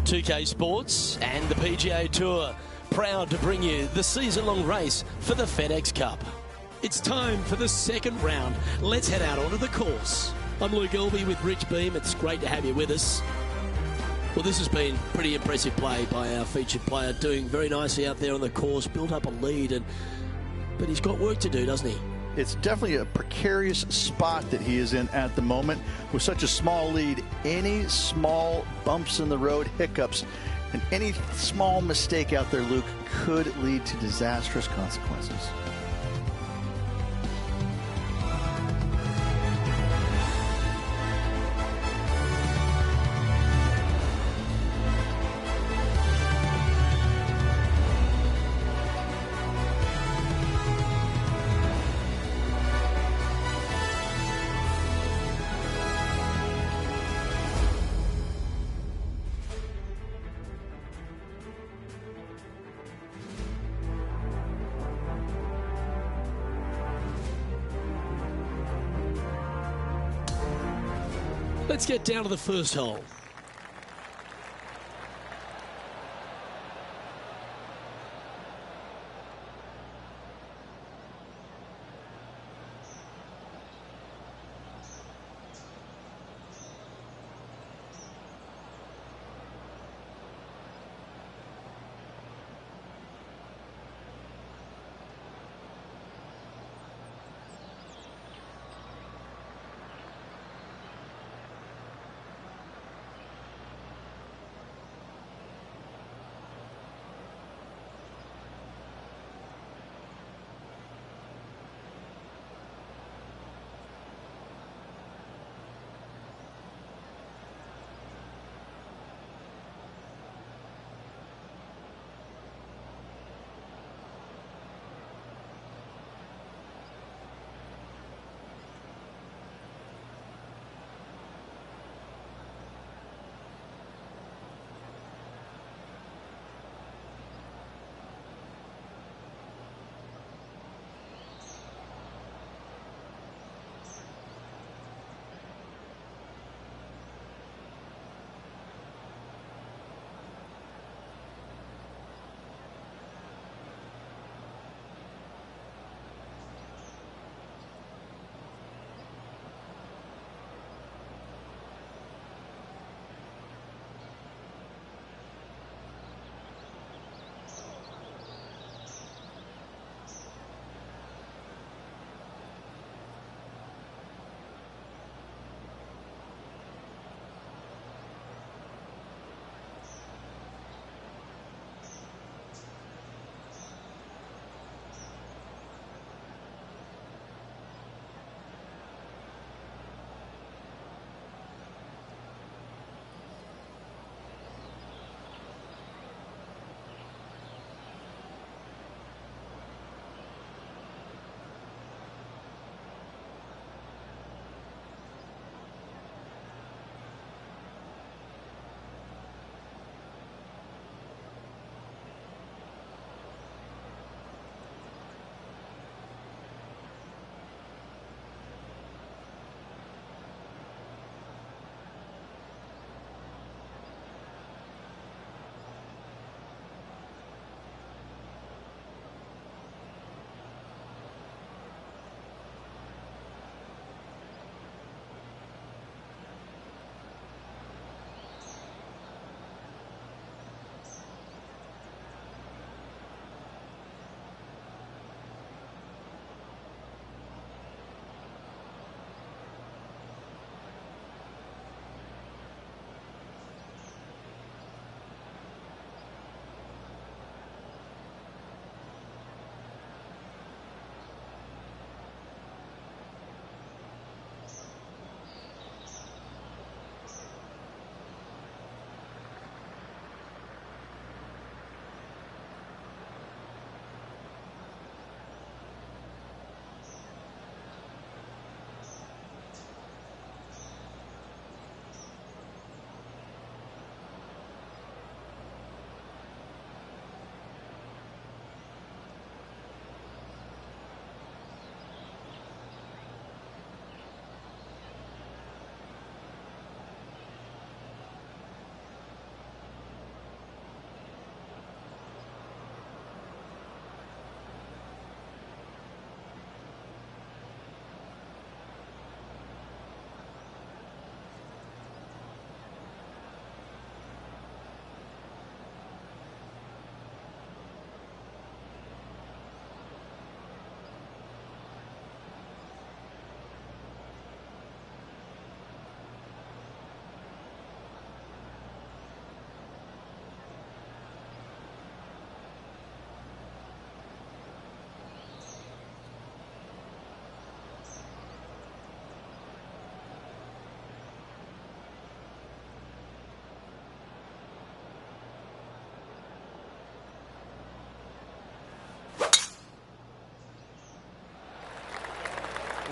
2K Sports and the PGA Tour, proud to bring you the season-long race for the FedEx Cup. It's time for the second round. Let's head out onto the course. I'm Luke Elby with Rich Beem. It's great to have you with us. Well, this has been pretty impressive play by our featured player, doing very nicely out there on the course, built up a lead, but he's got work to do, doesn't he? It's definitely a precarious spot that he is in at the moment. With such a small lead, any small bumps in the road, hiccups, and any small mistake out there, Luke, could lead to disastrous consequences. Let's get down to the first hole.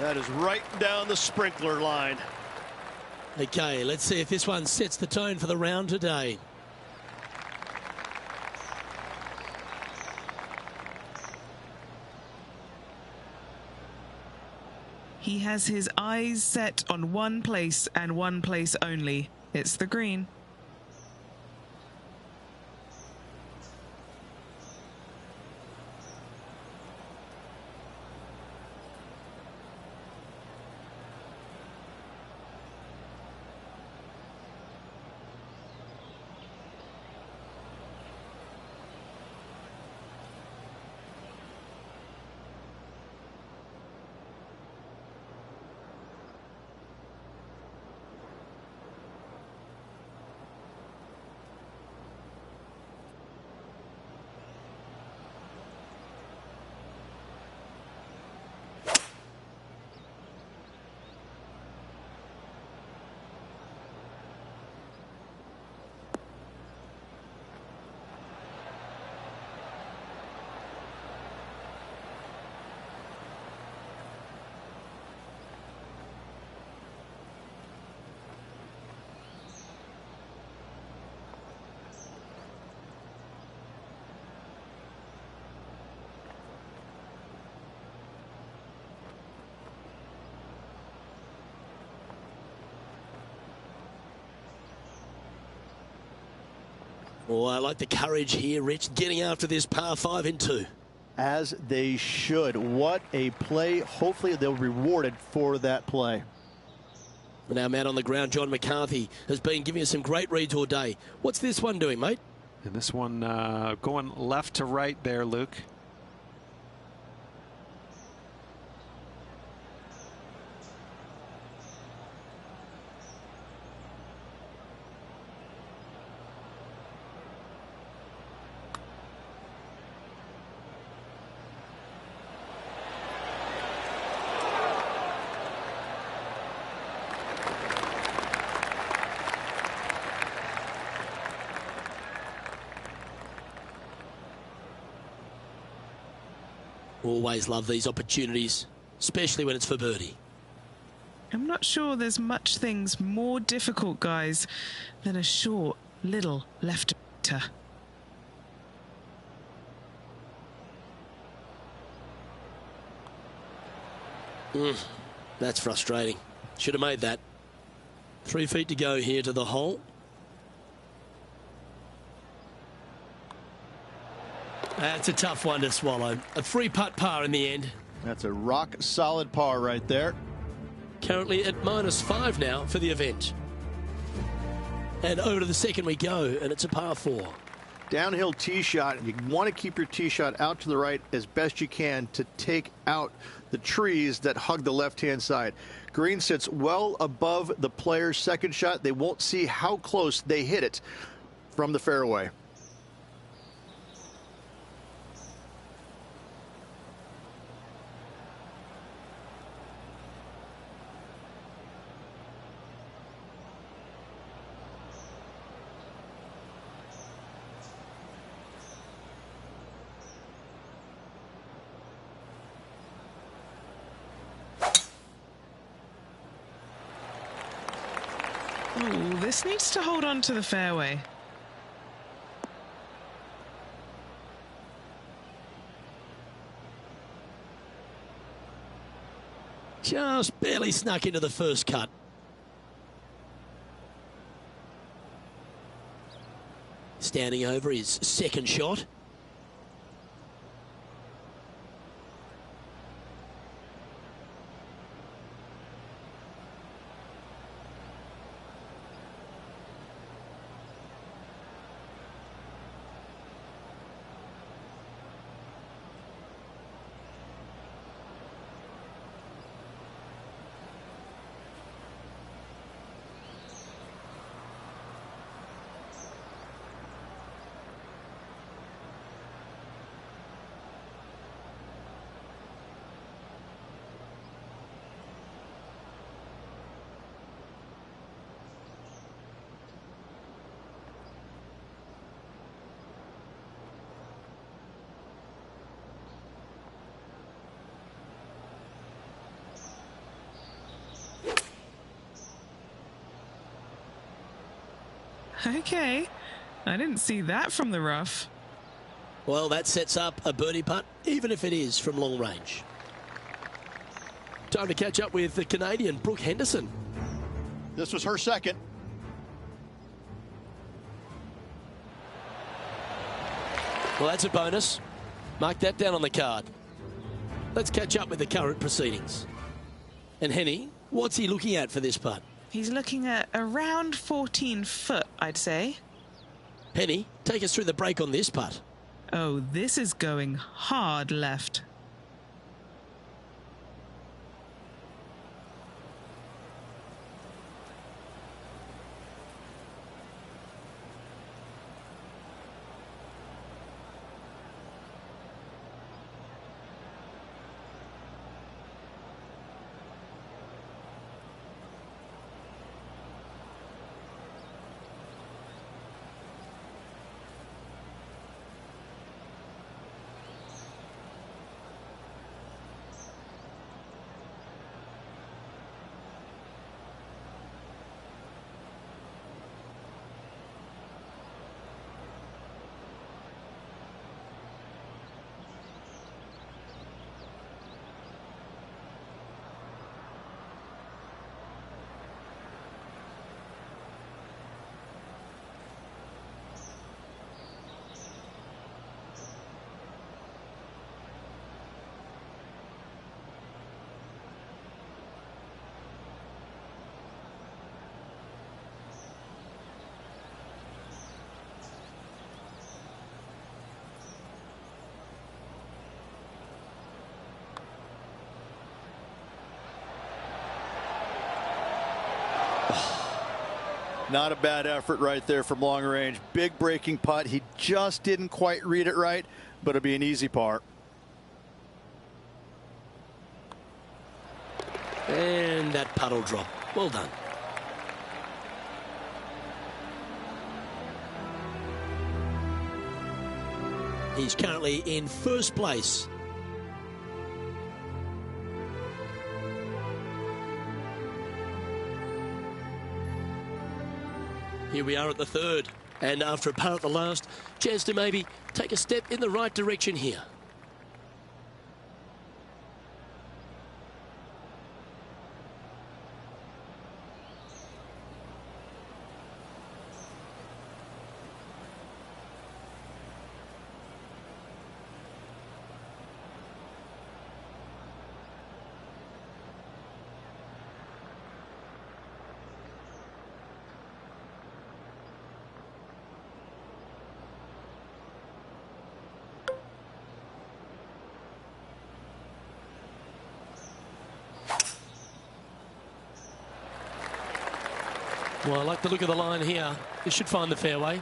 That is right down the sprinkler line. Okay, let's see if this one sets the tone for the round today. He has his eyes set on one place and one place only. It's the green. Oh, I like the courage here, Rich, getting after this par 5 in 2. As they should. What a play. Hopefully they'll be rewarded for that play. And our man on the ground, John McCarthy, has been giving us some great reads all day. What's this one doing, mate? And this one going left to right there, Luke. Always love these opportunities, especially when it's for birdie. I'm not sure there's much things more difficult, guys, than a short, little lefter. That's frustrating. Should have made that. 3 feet to go here to the hole. That's a tough one to swallow. A 3-putt par in the end. That's a rock solid par right there. Currently at -5 now for the event. And over to the second we go, and it's a par 4. Downhill tee shot, and you want to keep your tee shot out to the right as best you can to take out the trees that hug the left-hand side. Green sits well above the player's second shot. They won't see how close they hit it from the fairway. Ooh, this needs to hold on to the fairway. Just barely snuck into the first cut. Standing over his second shot. Okay, I didn't see that from the rough. Well, that sets up a birdie putt, even if it is from long range. Time to catch up with the Canadian, Brooke Henderson. This was her second. Well, that's a bonus. Mark that down on the card. Let's catch up with the current proceedings. And Henny, what's he looking at for this putt? He's looking at around 14 foot, I'd say. Henny, take us through the break on this putt. Oh, this is going hard left. Not a bad effort right there from long range. Big breaking putt. He just didn't quite read it right, but it'll be an easy par. And that putt will drop. Well done. He's currently in first place. Here we are at the third, and after a par at the last, chance to maybe take a step in the right direction here. Well, I like the look of the line here. This should find the fairway.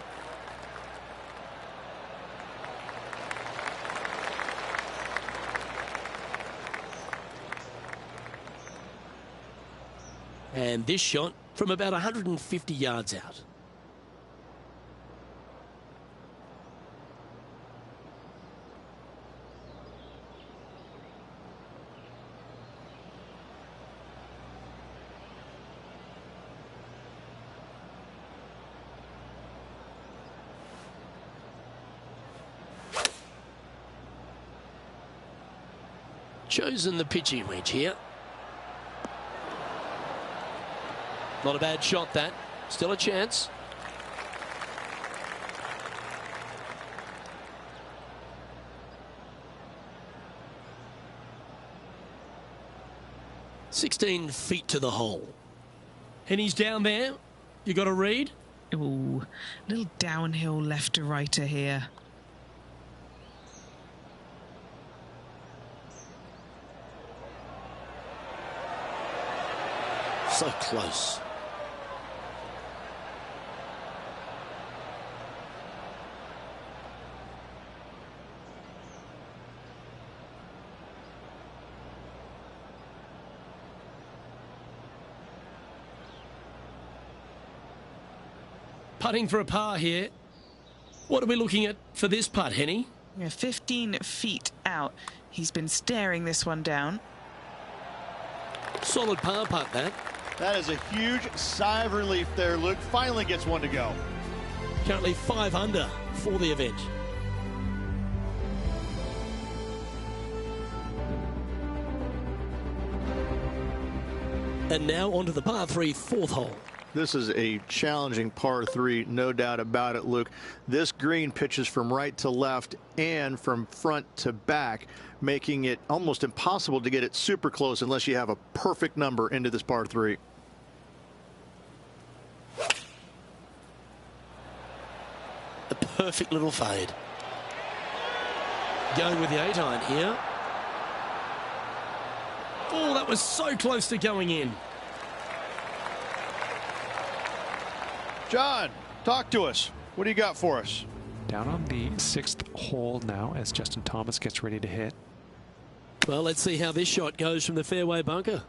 And this shot from about 150 yards out. Chosen the pitching wedge here. Not a bad shot, that. Still a chance. "16 feet to the hole." And he's down there. You got a read? Ooh, little downhill left to righter here. So close. Putting for a par here. What are we looking at for this putt, Henny? Yeah, 15 feet out. He's been staring this one down. Solid par putt, that. That is a huge sigh of relief there, Luke. Finally gets one to go. Currently 5 under for the event. And now onto the par 3 4th hole. This is a challenging par 3, no doubt about it, Luke. This green pitches from right to left and from front to back, making it almost impossible to get it super close unless you have a perfect number into this par 3. A perfect little fade. Going with the 8-iron here. Oh, that was so close to going in. John, talk to us. What do you got for us? Down on the 6th hole now as Justin Thomas gets ready to hit. Well, let's see how this shot goes from the fairway bunker.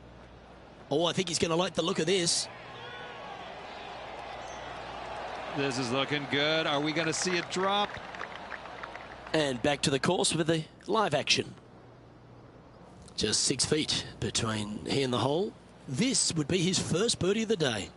Oh, I think he's going to like the look of this. This is looking good. Are we going to see it drop? And back to the course with the live action. Just 6 feet between he and the hole. This would be his first birdie of the day.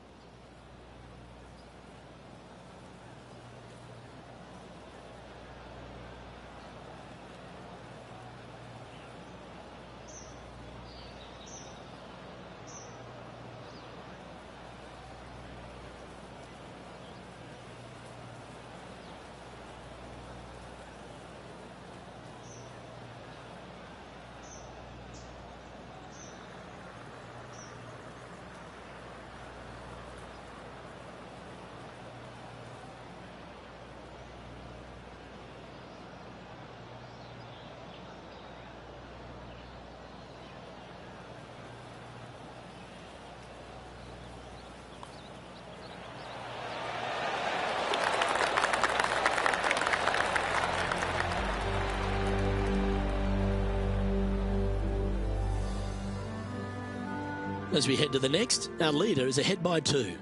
As we head to the next, our leader is ahead by 2.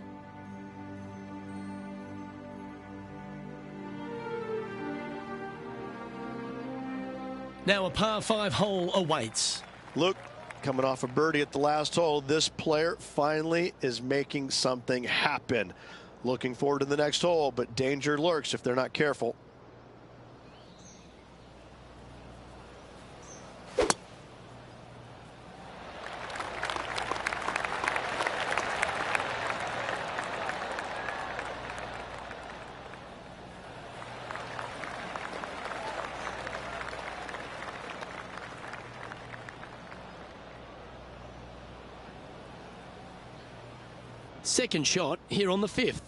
Now a par 5 hole awaits. Luke, coming off a birdie at the last hole, this player finally is making something happen. Looking forward to the next hole, but danger lurks if they're not careful. Second shot here on the 5th.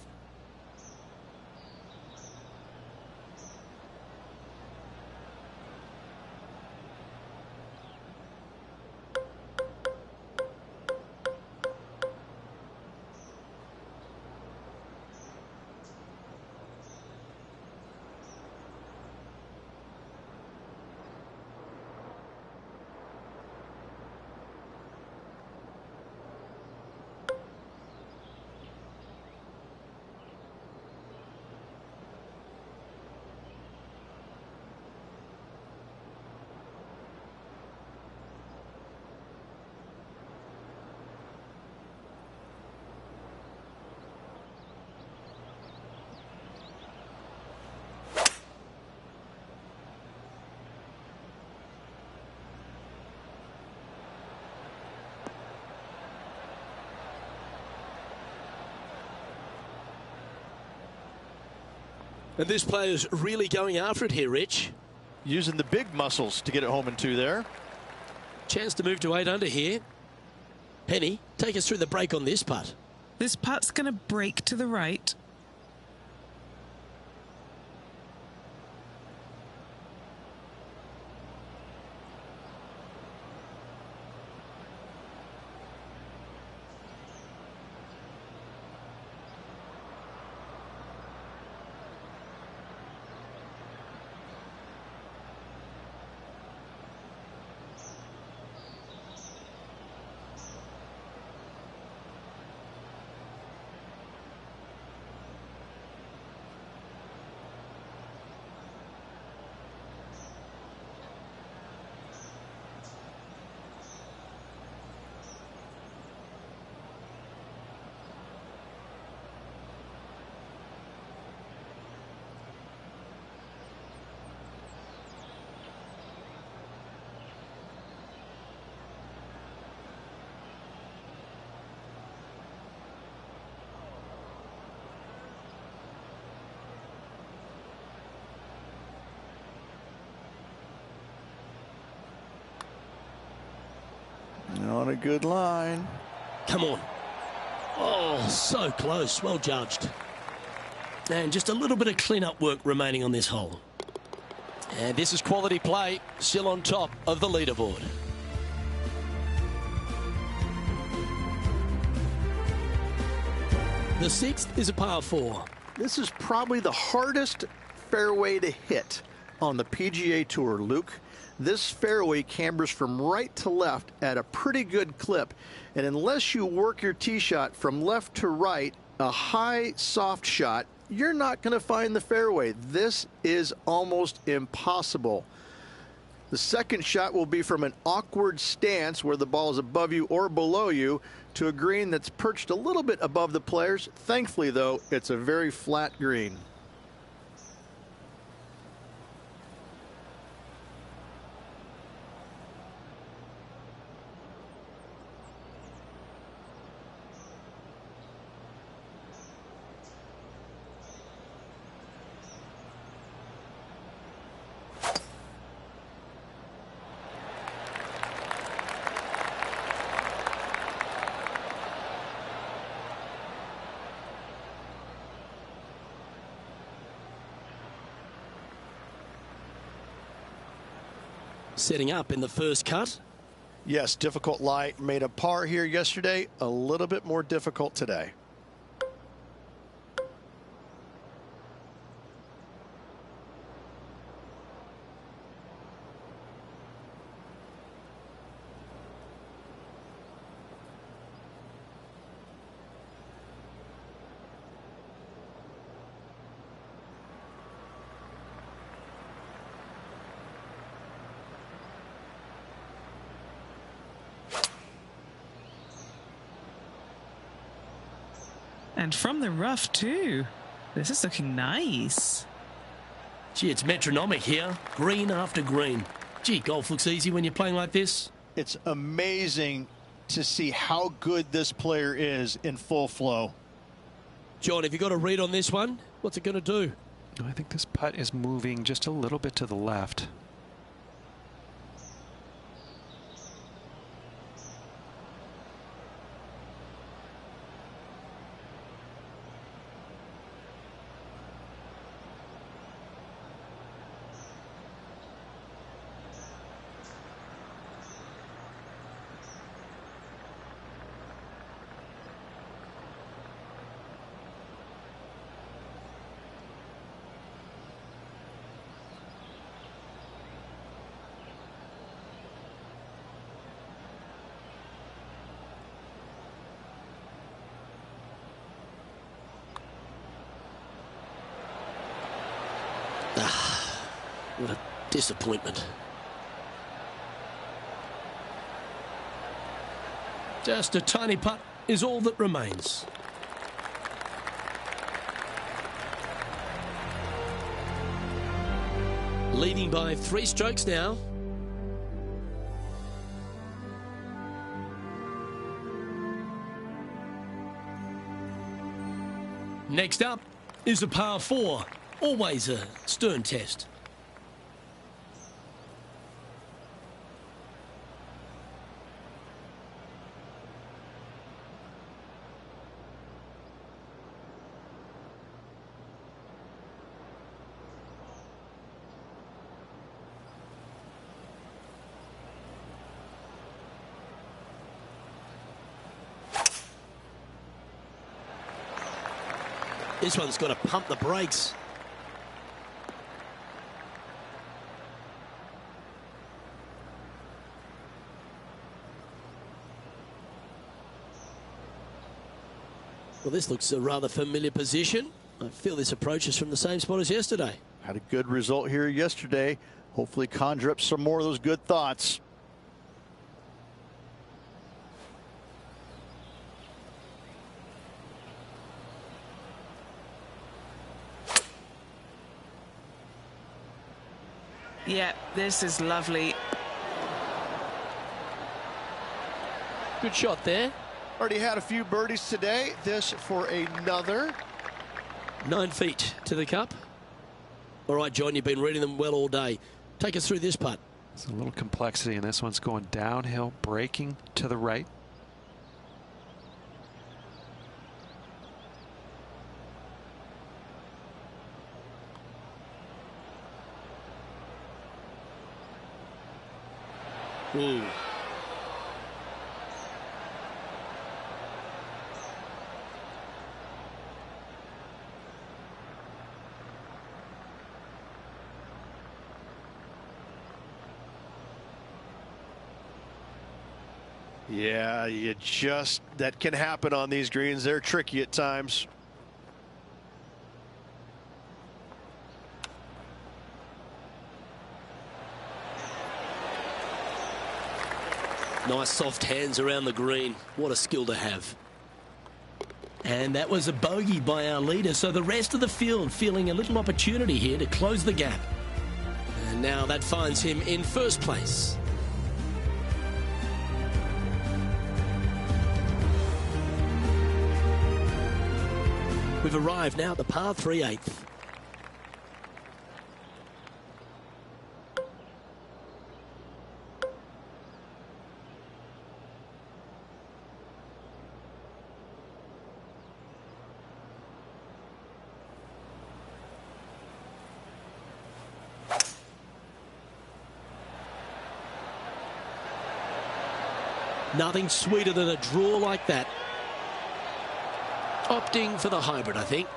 And this player's really going after it here, Rich. Using the big muscles to get it home in 2 there. Chance to move to 8 under here. Penny, take us through the break on this putt. This putt's going to break to the right. On a good line. Come on. Oh, so close. Well judged. And just a little bit of clean-up work remaining on this hole. And this is quality play, still on top of the leaderboard. The 6th is a par 4. This is probably the hardest fairway to hit on the PGA Tour, Luke. This fairway cambers from right to left at a pretty good clip. And unless you work your tee shot from left to right, a high, soft shot, you're not going to find the fairway. This is almost impossible. The second shot will be from an awkward stance where the ball is above you or below you to a green that's perched a little bit above the players. Thankfully, though, it's a very flat green. Setting up in the first cut. Yes, difficult lie. Made a par here yesterday. A little bit more difficult today. And from the rough too. This is looking nice. Gee, it's metronomic here. Green after green. Gee, golf looks easy when you're playing like this. It's amazing to see how good this player is in full flow. John, have you got a read on this one? What's it going to do? I think this putt is moving just a little bit to the left. What a disappointment. Just a tiny putt is all that remains. Leading by 3 strokes now. Next up is a par 4. Always a stern test. This one's got to pump the brakes. Well, this looks a rather familiar position. I feel this approach is from the same spot as yesterday. Had a good result here yesterday. Hopefully conjure up some more of those good thoughts. Yeah, this is lovely. Good shot there. Already had a few birdies today. This for another. 9 feet to the cup. All right, John, you've been reading them well all day. Take us through this putt. There's a little complexity, and this one's going downhill, breaking to the right. Ooh. Yeah, that can happen on these greens. They're tricky at times. Nice soft hands around the green. What a skill to have. And that was a bogey by our leader. So the rest of the field feeling a little opportunity here to close the gap. And now that finds him in first place. We've arrived now at the par 3 8th. Nothing sweeter than a draw like that. Opting for the hybrid, I think.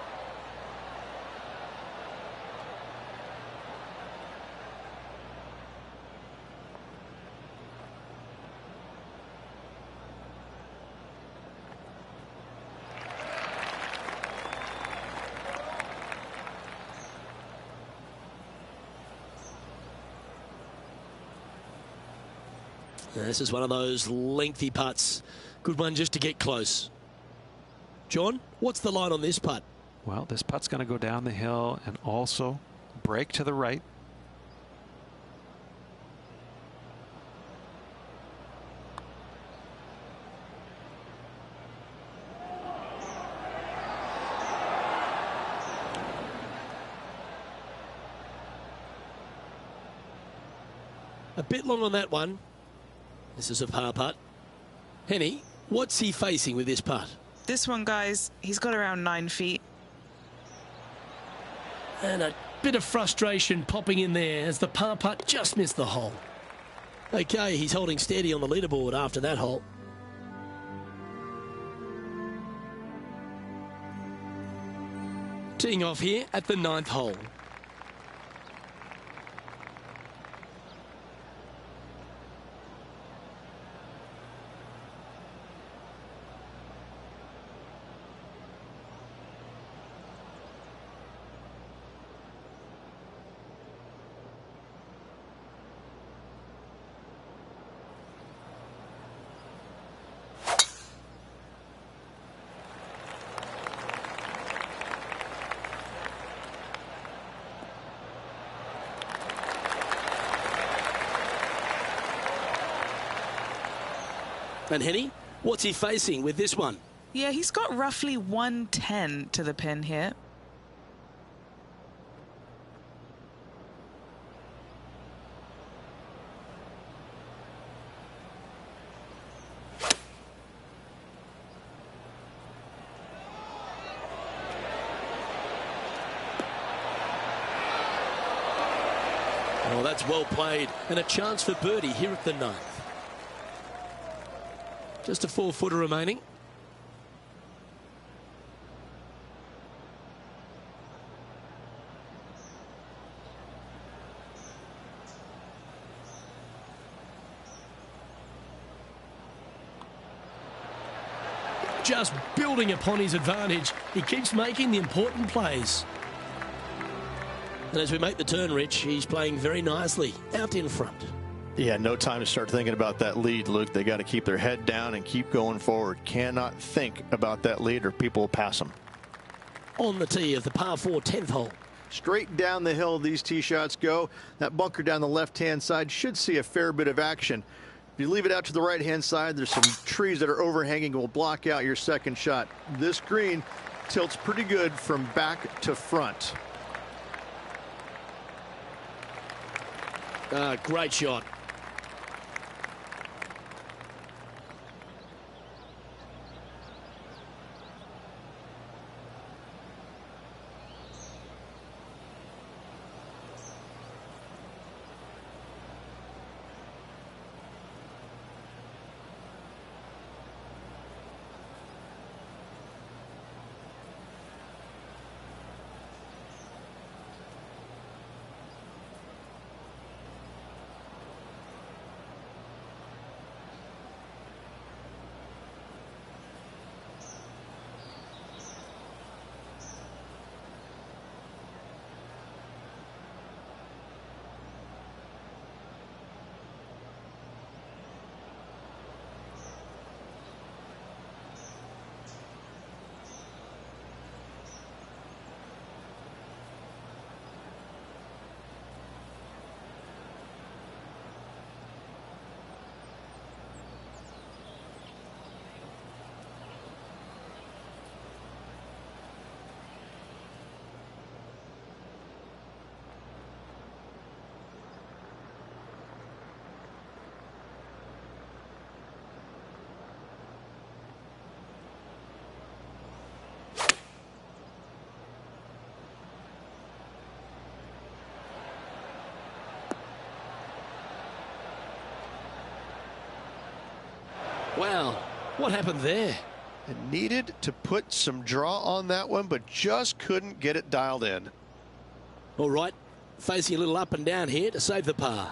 This is one of those lengthy putts. Good one just to get close. John, what's the line on this putt? Well, this putt's going to go down the hill and also break to the right. A bit long on that one. This is a par putt. Henny, what's he facing with this putt? This one, guys, he's got around 9 feet. And a bit of frustration popping in there as the par putt just missed the hole. Okay, he's holding steady on the leaderboard after that hole. Teeing off here at the 9th hole. And Henny, what's he facing with this one? Yeah, he's got roughly 110 to the pin here. Oh, that's well played. And a chance for birdie here at the 9th. Just a 4-footer remaining. Just building upon his advantage. He keeps making the important plays. And as we make the turn, Rich, he's playing very nicely out in front. Yeah, no time to start thinking about that lead, Luke. They got to keep their head down and keep going forward. Cannot think about that lead or people will pass them. On the tee of the par 4 10th hole. Straight down the hill these tee shots go. That bunker down the left-hand side should see a fair bit of action. If you leave it out to the right-hand side, there's some trees that are overhanging and will block out your second shot. This green tilts pretty good from back to front. Great shot. Wow, what happened there? And needed to put some draw on that one, but just couldn't get it dialed in. All right, facing a little up and down here to save the par.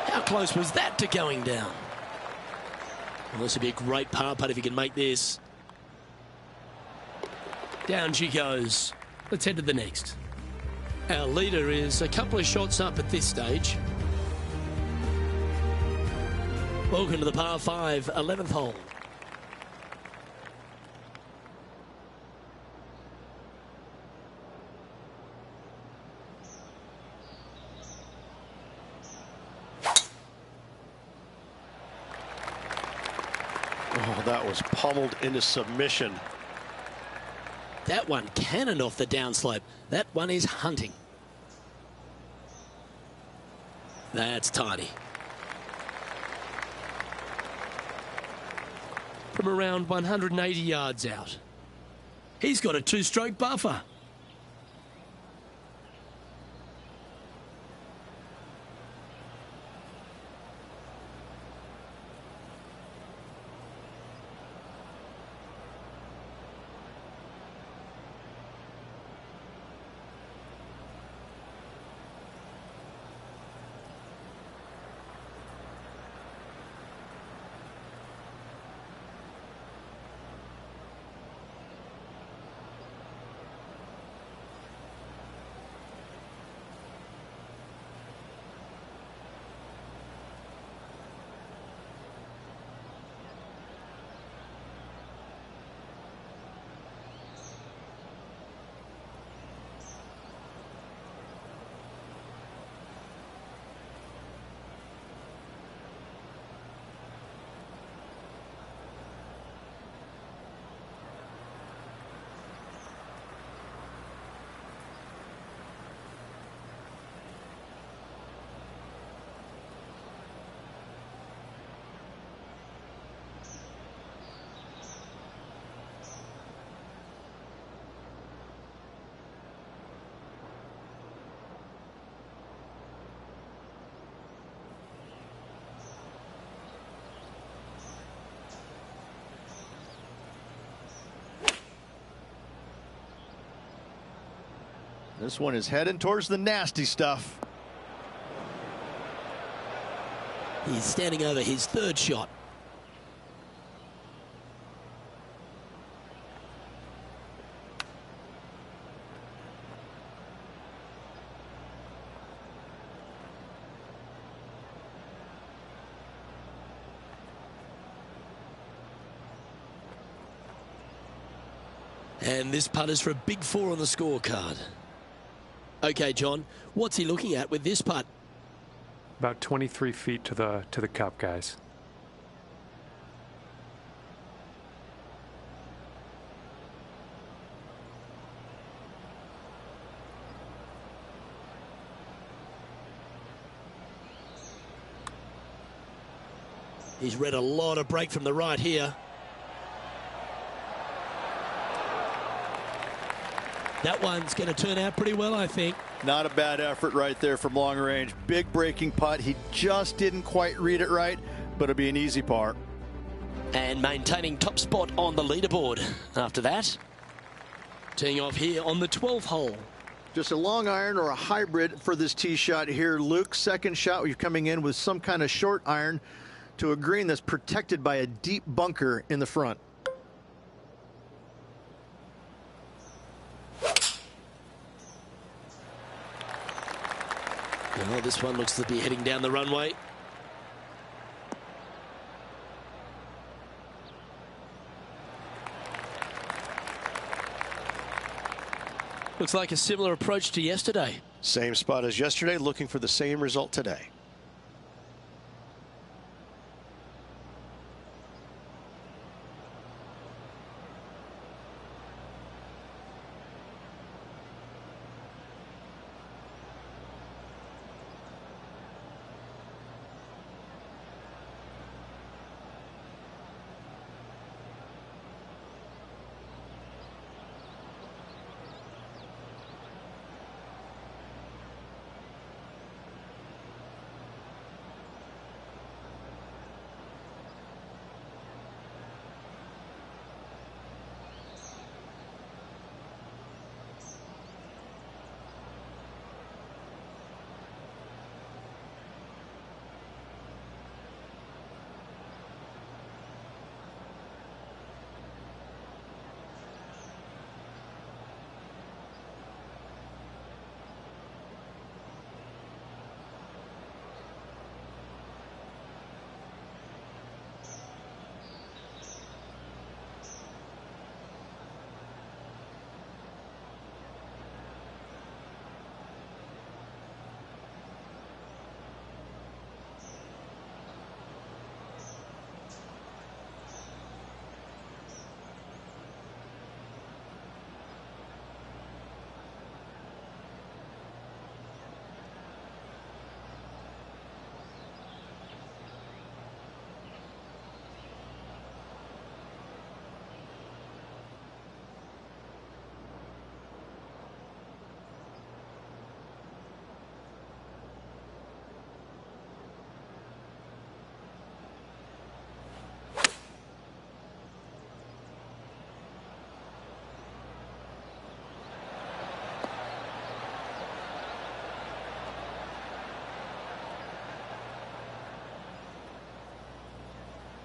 How close was that to going down? Well, this would be a great par putt if he can make this. Down she goes. Let's head to the next. Our leader is a couple of shots up at this stage. Welcome to the par 5, 11th hole. Oh, that was pummeled into submission. That one cannoned off the downslope. That one is hunting. That's tidy. From around 180 yards out. He's got a 2-stroke buffer. This one is heading towards the nasty stuff. He's standing over his 3rd shot. And this putt is for a big 4 on the scorecard. Okay, John, what's he looking at with this putt? About 23 feet to the cup, guys. He's read a lot of break from the right here. That one's going to turn out pretty well, I think. Not a bad effort right there from long range. Big breaking putt. He just didn't quite read it right, but it'll be an easy par. And maintaining top spot on the leaderboard after that. Teeing off here on the 12th hole. Just a long iron or a hybrid for this tee shot here, Luke. Second shot, you're coming in with some kind of short iron to a green that's protected by a deep bunker in the front. Well, this one looks to be heading down the runway. Looks like a similar approach to yesterday. Same spot as yesterday, looking for the same result today.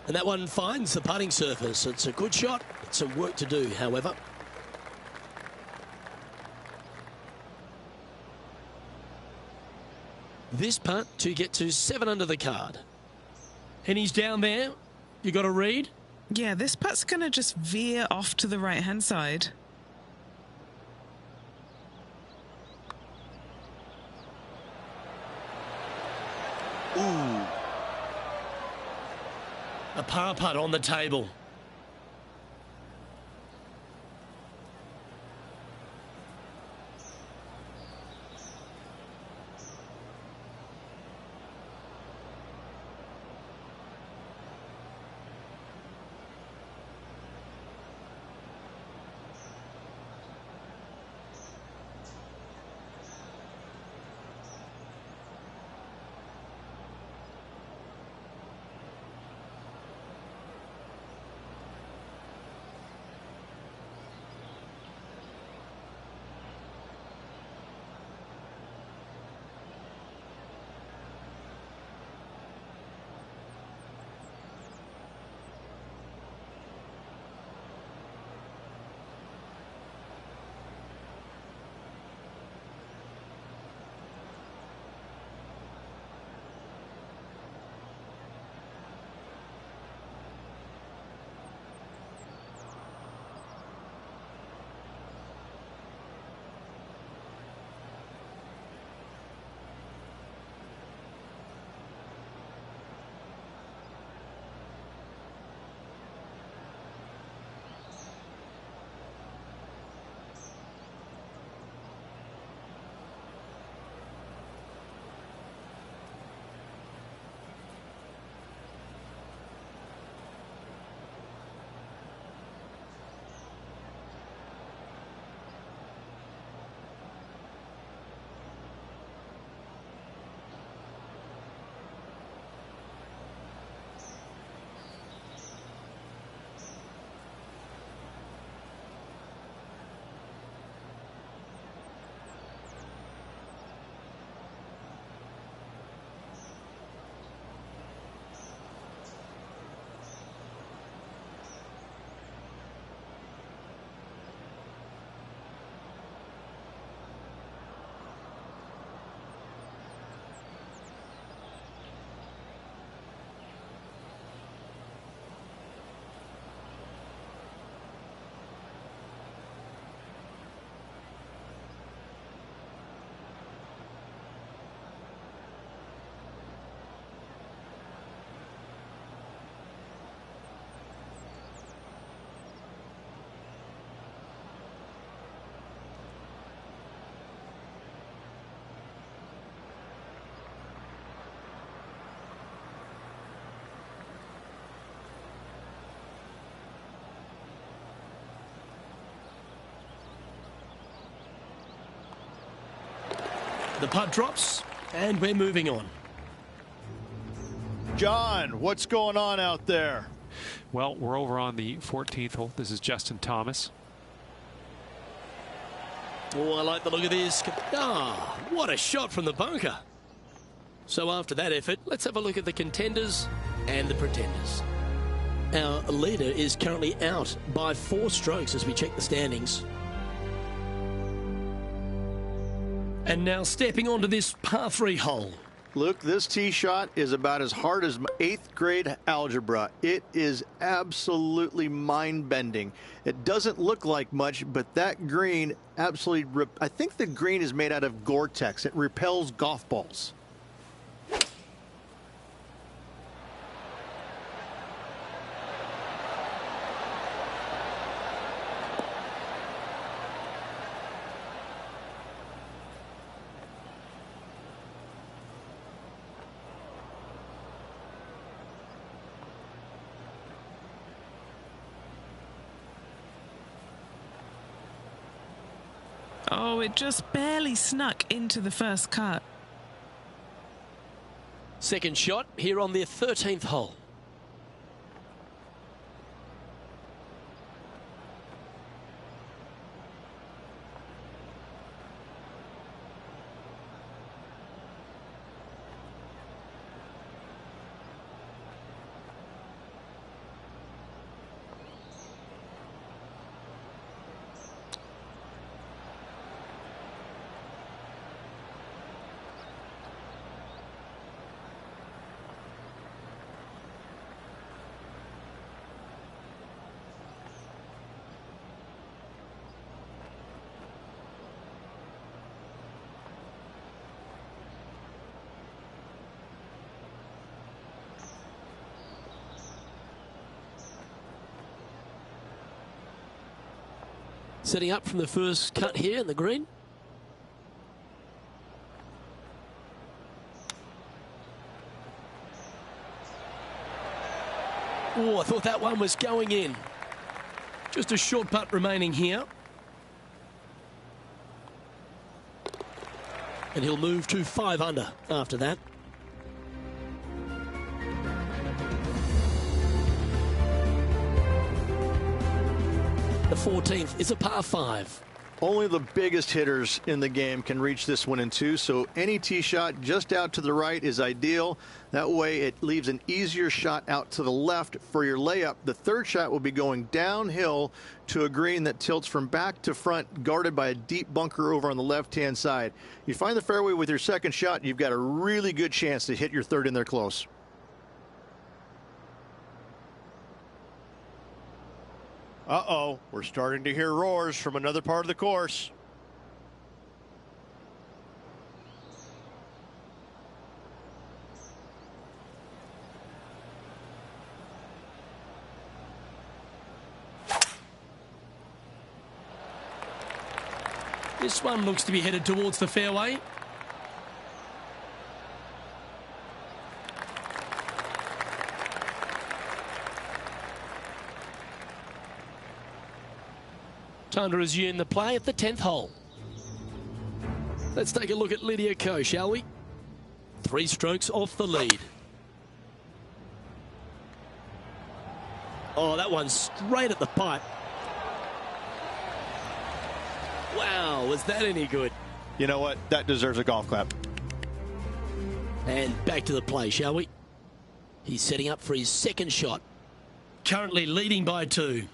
And that one finds the putting surface. It's a good shot. It's some work to do, however. This putt to get to 7 under the card. And he's down there. You got to read? Yeah, this putt's going to just veer off to the right-hand side. Ooh. A par putt on the table. The putt drops, and we're moving on. John, what's going on out there? Well, we're over on the 14th hole. This is Justin Thomas. Oh, I like the look of this. Ah, what a shot from the bunker. So after that effort, let's have a look at the contenders and the pretenders. Our leader is currently out by 4 strokes as we check the standings. And now stepping onto this par 3 hole. Luke, this tee shot is about as hard as 8th grade algebra. It is absolutely mind-bending. It doesn't look like much, but that green absolutely, I think the green is made out of Gore-Tex. It repels golf balls. Oh, it just barely snuck into the first cut. Second shot here on their 13th hole. Setting up from the first cut here in the green. Oh, I thought that one was going in. Just a short putt remaining here. And he'll move to 5 under after that. The 14th is a par 5. Only the biggest hitters in the game can reach this 1 and 2, so any tee shot just out to the right is ideal. That way it leaves an easier shot out to the left for your layup. The third shot will be going downhill to a green that tilts from back to front, guarded by a deep bunker over on the left-hand side. You find the fairway with your second shot, you've got a really good chance to hit your third in there close. Uh-oh, we're starting to hear roars from another part of the course. This one looks to be headed towards the fairway. Time to resume the play at the 10th hole. Let's take a look at Lydia Ko, shall we? 3 strokes off the lead. Oh, that one's straight at the pipe. Wow, was that any good? You know what? That deserves a golf clap. And back to the play, shall we? He's setting up for his second shot. Currently leading by 2.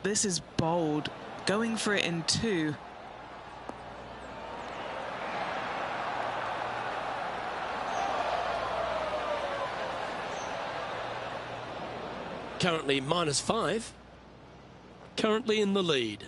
This is bold, going for it in 2. Currently -5. currently in the lead.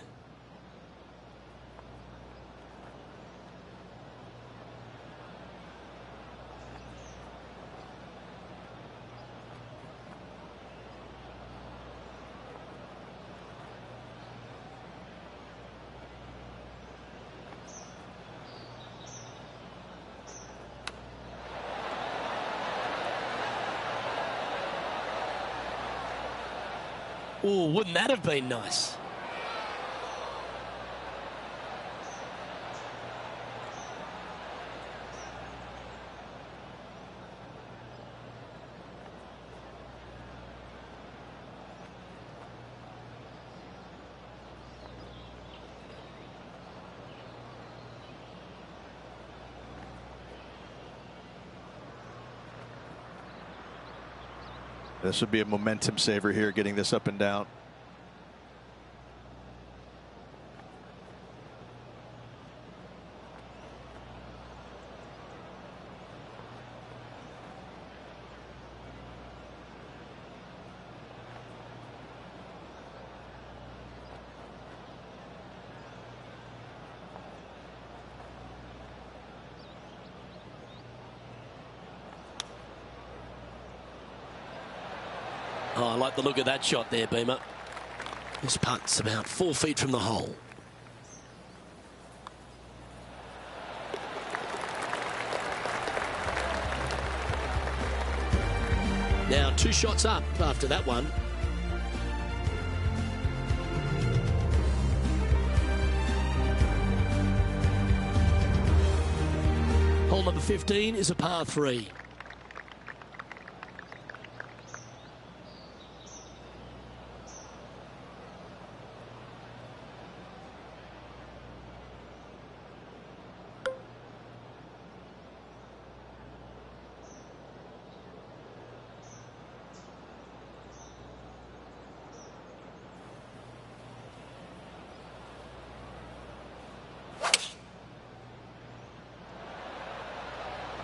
Oh, wouldn't that have been nice? This would be a momentum saver here, getting this up and down. Oh, I like the look of that shot there, Beamer. This putt's about 4 feet from the hole. Now 2 shots up after that one. Hole number 15 is a par 3.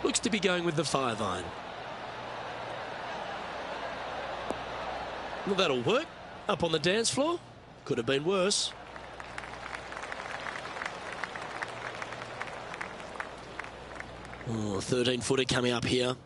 Looks to be going with the 5-iron. Well, that'll work. Up on the dance floor. Could have been worse. Oh, 13-footer coming up here.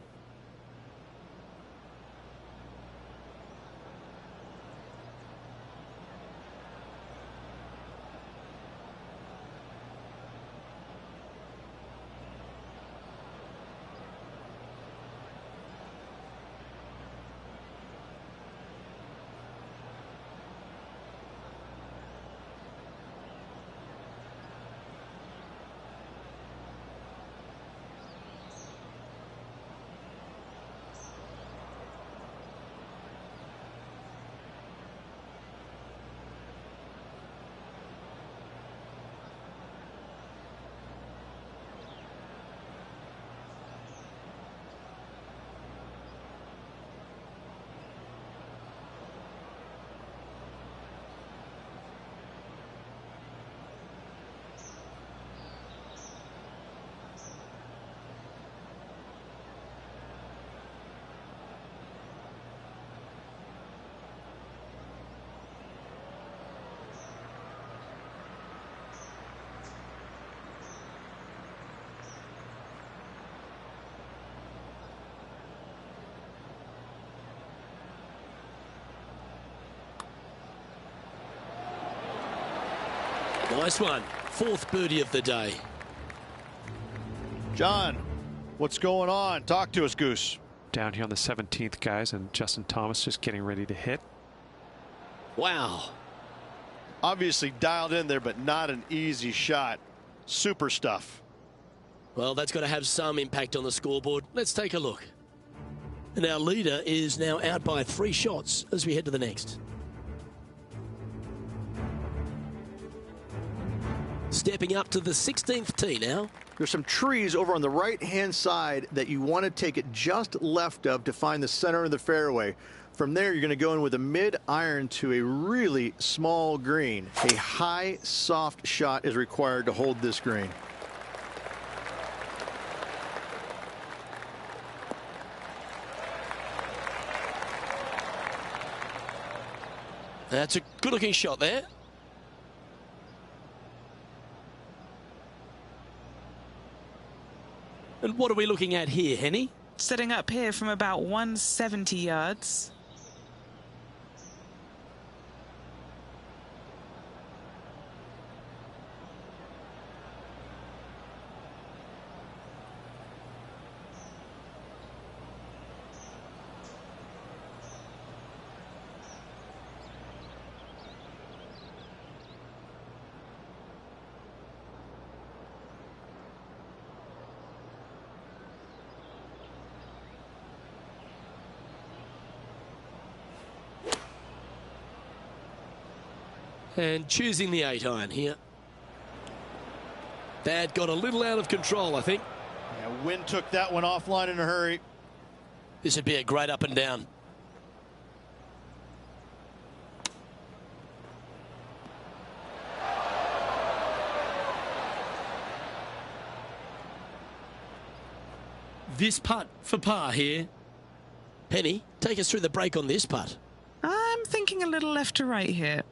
Nice one. 4th birdie of the day. John, what's going on? Talk to us, Goose. Down here on the 17th, guys, and Justin Thomas just getting ready to hit. Wow. Obviously dialed in there, but not an easy shot. Super stuff. Well, that's got to have some impact on the scoreboard. Let's take a look. And our leader is now out by 3 shots as we head to the next. Stepping up to the 16th tee now. There's some trees over on the right-hand side that you want to take it just left of to find the center of the fairway. From there, you're going to go in with a mid-iron to a really small green. A high, soft shot is required to hold this green. That's a good-looking shot there. And what are we looking at here, Henny? Setting up here from about 170 yards. And choosing the 8-iron here. That got a little out of control, I think. Yeah, wind took that one offline in a hurry. This would be a great up and down. This putt for par here. Penny, take us through the break on this putt. I'm thinking a little left to right here.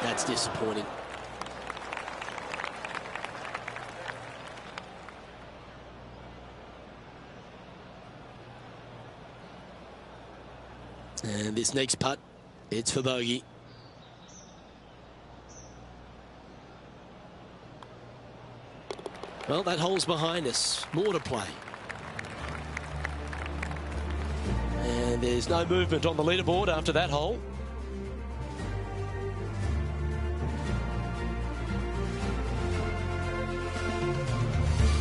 That's disappointing. And this next putt, it's for bogey. Well, that hole's behind us. More to play. And there's no movement on the leaderboard after that hole.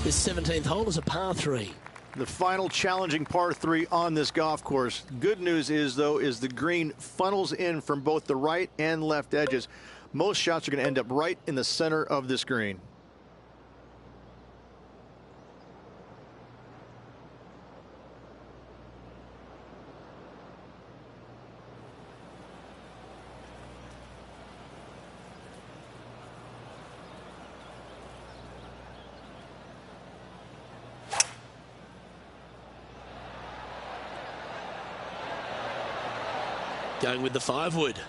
This 17th hole is a par 3. The final challenging par 3 on this golf course. Good news is, though, is the green funnels in from both the right and left edges. Most shots are going to end up right in the center of this green. Going with the 5-wood.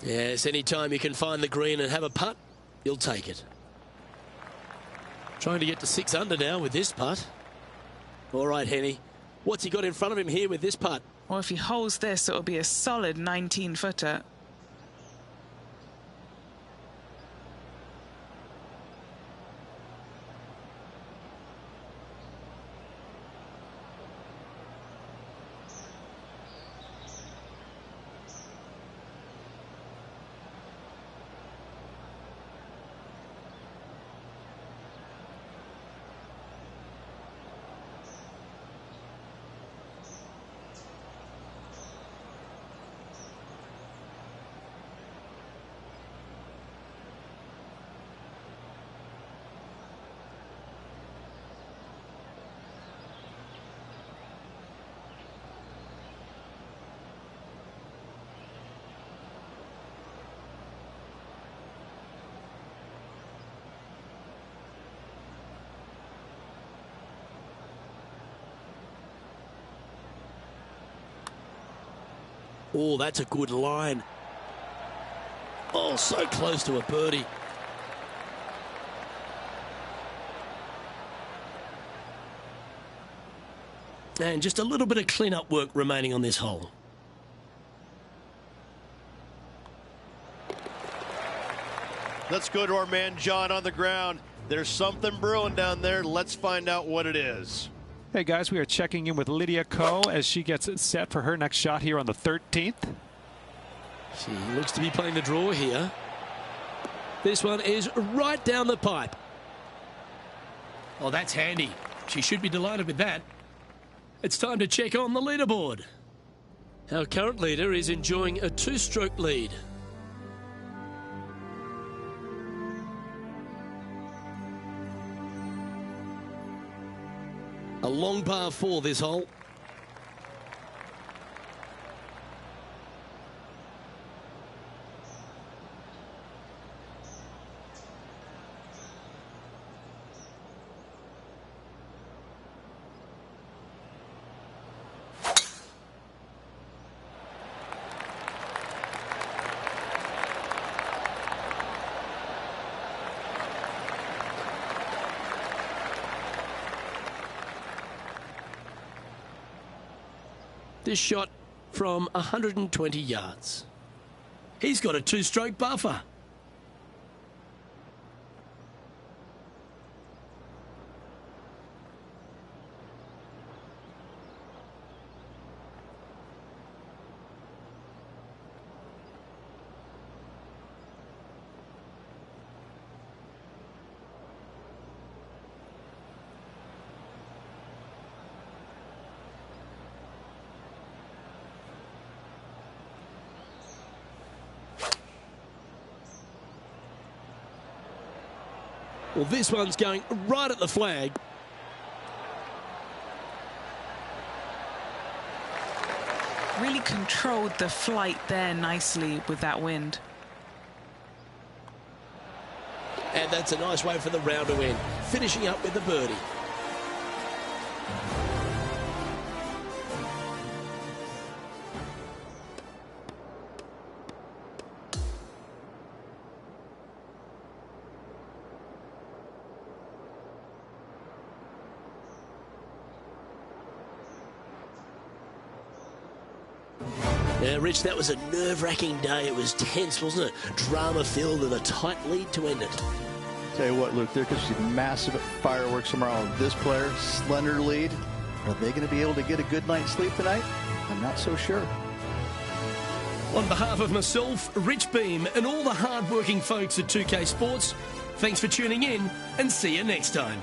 Yes, anytime you can find the green and have a putt, you'll take it. Trying to get to 6 under now with this putt. All right, Henny. What's he got in front of him here with this putt? Well, if he holds this, it'll be a solid 19-footer. Oh, that's a good line. Oh, so close to a birdie. And just a little bit of clean-up work remaining on this hole. Let's go to our man John on the ground. There's something brewing down there. Let's find out what it is. Hey guys, we are checking in with Lydia Ko as she gets it set for her next shot here on the 13th. She looks to be playing the draw here. This one is right down the pipe. Oh, that's handy. She should be delighted with that. It's time to check on the leaderboard. Our current leader is enjoying a 2-stroke lead. long par 4 this hole. This shot from 120 yards. He's got a 2-stroke buffer. Well, this one's going right at the flag. Really controlled the flight there nicely with that wind. And that's a nice way for the round to end, finishing up with a birdie. Now, Rich, that was a nerve-wracking day. It was tense, wasn't it? Drama-filled and a tight lead to end it. Tell you what, Luke, there could be massive fireworks tomorrow. This player, slender lead. Are they going to be able to get a good night's sleep tonight? I'm not so sure. On behalf of myself, Rich Beam, and all the hard-working folks at 2K Sports, thanks for tuning in, and see you next time.